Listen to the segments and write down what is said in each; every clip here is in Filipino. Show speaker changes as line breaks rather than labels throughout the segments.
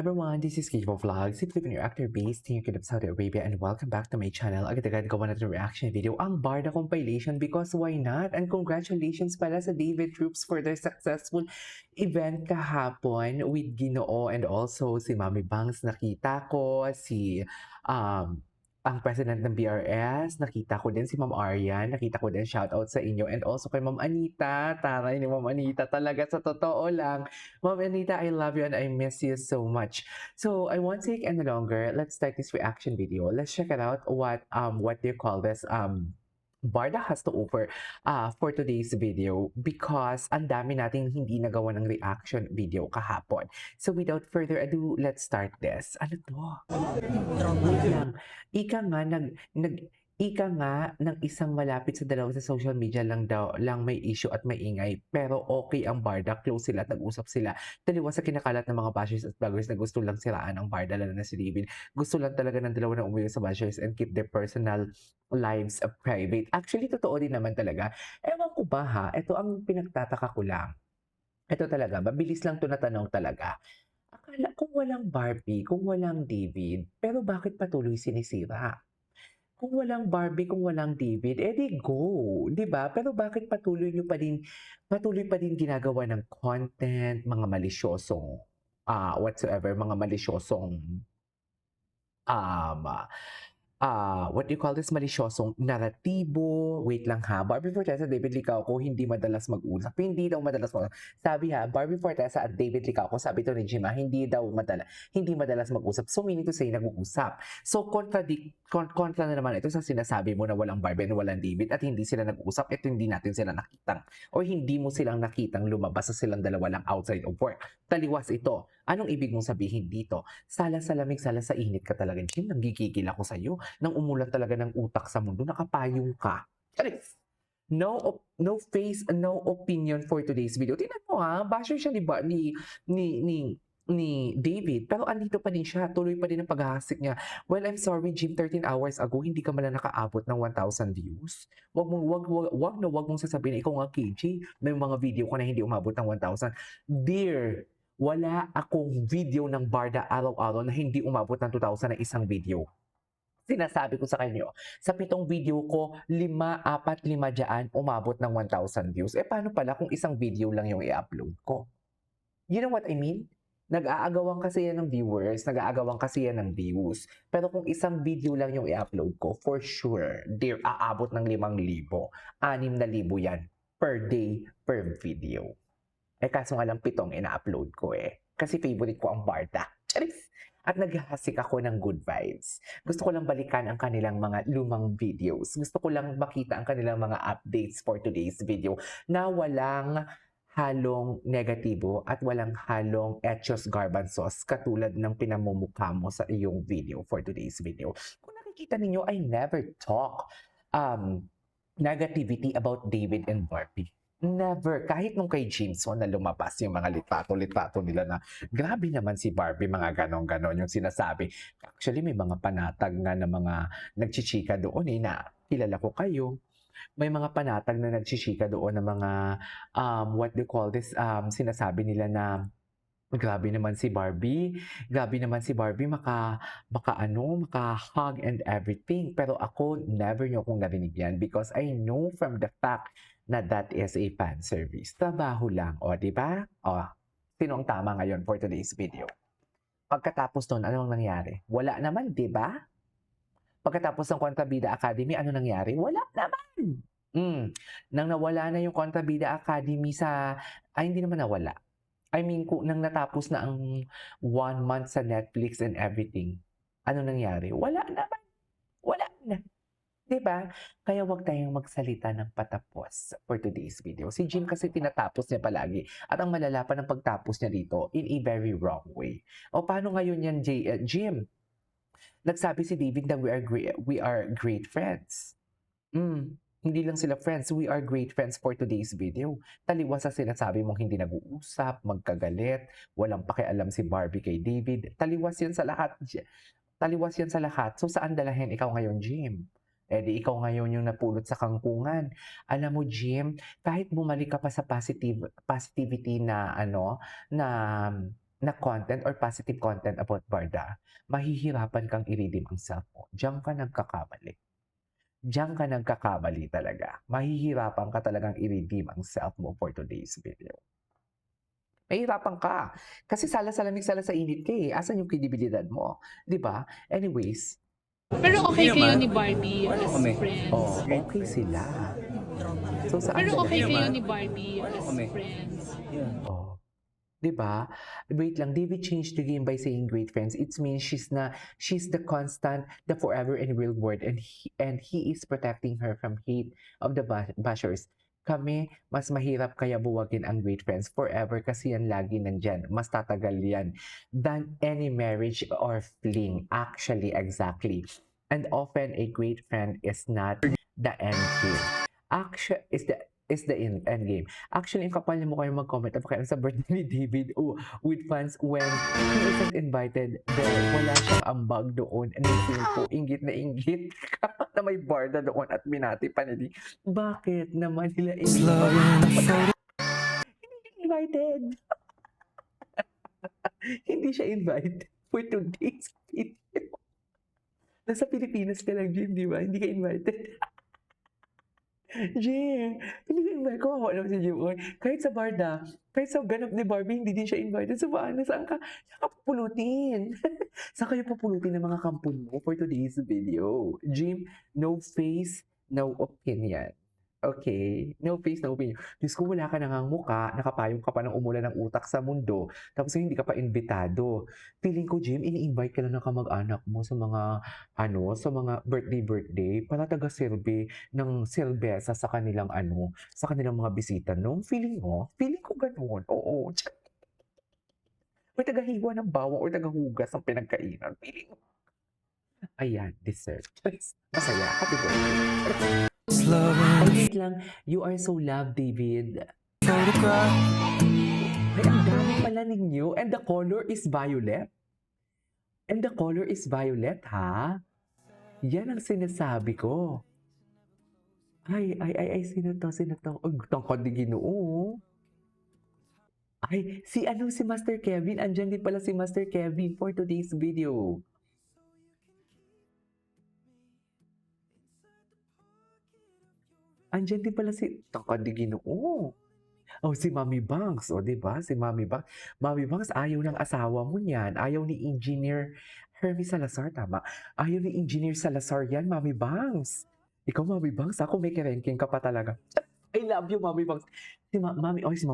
Everyone, this is Kivo Vlogs, simply your actor based in Kingdom of Saudi Arabia, and welcome back to my channel. Agad-agad gawa natin reaction video ang Barda compilation because why not? And congratulations pala sa David Troops for their successful event kahapon with Ginoo and also si Mami Bangs nakita ko, si ang president ng BRS, nakita ko din si Ma'am Aryan, nakita ko din shoutout sa inyo and also kay Ma'am Anita, taray ni Ma'am Anita talaga sa totoo lang. Ma'am Anita, I love you and I miss you so much. So I won't take any longer. Let's start this reaction video. Let's check it out what do you call this Barda has to offer for today's video because ang dami nating hindi nagawa ng reaction video kahapon. So without further ado, let's start this. Ano to? Wait lang. Ika nga ng isang malapit sa dalawa sa social media lang may issue at may ingay. Pero okay ang Barda, close sila at nag-usap sila. Taliwas sa kinakalat ng mga bashers at vloggers na gusto lang siraan ang Barda, lalo na si David. Gusto lang talaga ng dalawa na umuwi sa bashers and keep their personal lives private. Actually, totoo din naman talaga. Ewan ko ba ha, ito ang pinagtataka ko lang. Ito talaga, mabilis lang to na tanong talaga. Akala kung walang Barbie, kung walang David, pero bakit patuloy sinisira? Kung walang Barbie, kung walang David, di go, 'di ba? Pero bakit patuloy pa din ginagawa ng content, mga malisyosong, whatsoever, mga malisyosong, um, what do you call this, malisyosong naratibo. Wait lang ha, Barbie Fortesa, David Licauco, hindi madalas mag-usap. Hindi daw madalas mag-usap. Sabi ha, Barbie Fortesa at David Licauco, sabi to ni Jima, hindi madalas mag-usap. So meaning to say, nag-uusap. So kontra na naman ito sa sinasabi mo na walang Barbie and walang David at hindi sila nag-uusap. Ito hindi natin sila nakitang or hindi mo silang nakitang lumabas sa silang dalawa lang outside of work. Taliwas ito. Anong ibig mong sabihin dito? Sala sa lamig, sala sa init ka talaga. Jim, nanggigigil ako sa'yo. Nang umulan talaga ng utak sa mundo, nakapayong ka. Charis! No face, no opinion for today's video. Tingnan mo ha, basher siya ni David, pero andito pa din siya, tuloy pa din ang paghahasik niya. Well, I'm sorry, Jim, 13 hours ago, hindi ka man nakaabot ng 1,000 views. Wag mong sasabihin na ikaw nga, KJ, may mga video ko na hindi umabot ng 1,000. Dear, wala akong video ng Barda araw-araw na hindi umabot ng 2,000 na isang video. Sinasabi ko sa kanyo, sa 7 video ko, 4, 5 dyan, umabot ng 1,000 views. Paano pala kung isang video lang yung i-upload ko? You know what I mean? Nag-aagawan kasi yan ng viewers, nag-aagawan kasi yan ng views. Pero kung isang video lang yung i-upload ko, for sure, dear, aabot ng 5,000. 6,000 yan per day, per video. Kaso nga lang 7 ina-upload ko kasi favorite ko ang Barda. Charis! At naghahasik ako ng good vibes. Gusto ko lang balikan ang kanilang mga lumang videos. Gusto ko lang makita ang kanilang mga updates for today's video na walang halong negatibo at walang halong etchos garbanzos katulad ng pinamumukha mo sa iyong video for today's video. Kung nakikita ninyo, I never talk negativity about David and Barbie. Never. Kahit nung kay Jameson na lumabas yung mga litpato nila na grabe naman si Barbie, mga ganon-ganon yung sinasabi. Actually, may mga panatag nga na mga nagchichika doon na kilala ko kayo. May mga panatag na nagchichika doon na mga, what do you call this, sinasabi nila na grabe naman si Barbie, maka-hug and everything. Pero ako, never nyo akong narinig yan because I know from the fact na that is a fan service. Trabaho lang, di ba? Sino ang tama ngayon for today's video? Pagkatapos nun, anong nangyari? Wala naman, di ba? Pagkatapos ng Kontrabida Academy, ano nangyari? Wala naman! Nang nawala na yung Kontrabida Academy hindi naman nawala. I mean, nang natapos na ang 1 month sa Netflix and everything, ano nangyari? Wala naman. Wala na. Diba? Kaya wag tayong magsalita ng patapos for today's video. Si Jim kasi tinatapos niya palagi. At ang malala pa ng pagtapos niya dito in a very wrong way. Paano ngayon yan, Jim? Nagsabi si David na we are great friends. Hindi lang sila friends, we are great friends for today's video. Taliwas sa sinasabi mong hindi nag-uusap, magkagalit, walang pakialam si Barbie kay David. Taliwas yan sa lahat. So saan dalahin ikaw ngayon, Jim? Di ikaw ngayon yung napulot sa kangkungan. Alam mo, Jim, kahit bumalik ka pa sa positivity na na content or positive content about Barda, mahihirapan kang i-redeem ang self mo. Diyan ka nagkakamali. Diyan ka nagkakamali talaga. Mahihirapan ka talagang i-redeem ang self mo for today's video. Mahihirapan ka. Kasi sala-salamig sala sa init ka eh. Asan yung kredibilidad mo? 'Di ba? Anyways,
Pero okay
Hindi
kayo
naman.
ni Barbie as
Kami.
friends.
okay sila. So saan
Pero
ka
okay
naman?
kayo ni Barbie as
Kami.
friends.
Oh. 'Di ba? Wait lang, David changed the game by saying great friends. It means she's the constant, the forever and real word, and he is protecting her from hate of the bashers. Kami, mas mahirap kaya buwagin ang great friends forever kasi yan lagi nandyan. Mas tatagal yan than any marriage or fling. Actually, exactly. And often a great friend is not the end game. Actually, is the end game. Actually, ang kapal niya mo kayo mag-comment about sa birthday ni David with fans when he isn't invited there. Wala siyang ambag doon. And then po, inggit na inggit na may barda doon at binati pa ni bakit naman nila invited? Hindi siya invited for today's video. Nasa Pilipinas ka lang, Jim, di ba? Hindi ka invited. Jim, hindi ka invite. Kawawa naman si Jim. Kahit sa Barda, kahit sa ganap ni Barbie, hindi din siya invited. So, paano? Saan ka pupulutin? Saan kayo pupulutin ng mga kampon mo for today's video? Jim, no face, no opinion. Okay? No face, no opinion. Diyos ko, wala ka nang mukha, nakapayong ka pa ng umulan ng utak sa mundo, tapos hindi ka pa imbitado. Feeling ko, Jim, ini-invite ka lang ng kamag-anak mo sa mga, sa mga birthday, para taga-serve ng serbesa sa kanilang sa kanilang mga bisita, no? Feeling ko gano'n, oo. May tagahiwa ng bawang or tagahugas ng pinagkainan. Feeling mo. Ayan, dessert. Masaya. Happy birthday. Ay, wait lang. You are so loved, David. Ay, ang dami pala ninyo. And the color is violet. Ha? Yan ang sinasabi ko. Ay, sino to? Ay, tangkad ni Ginoo. Ay, si Master Kevin. Andyan din pala si Master Kevin for today's video. Andyan din pala si tangkad ni Ginoo. Oh, si Mommy Bangs. O, di ba? Si Mommy Bangs. Mommy Bangs, ayaw ng asawa mo niyan. Ayaw ni Engineer Hermie Salazar, tama? Ayaw ni Engineer Salazar yan, Mommy Bangs. Ikaw, Mommy Bangs, ako may kerengking ka pa talaga. I love you, Mommy Bangs. Si Ma'am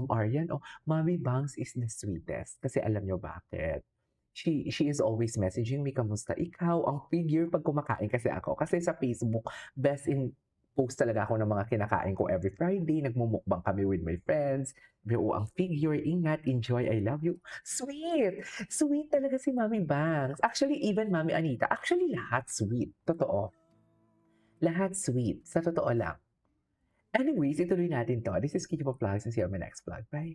Arian. Oh, Mommy Bangs is the sweetest. Kasi alam nyo bakit? She is always messaging me, kamusta ikaw? Ang figure pag kumakain kasi ako. Kasi sa Facebook, best in post talaga ako ng mga kinakain ko every Friday. Nagmumukbang kami with my friends. Ang figure, ingat, enjoy, I love you. Sweet! Sweet talaga si Mommy Bangs. Actually, even Mommy Anita. Actually, lahat sweet. Totoo. Lahat sweet. Sa totoo lang. Anyways, ituloy natin to. This is Kiki Vlogs and see you on my next vlog. Bye!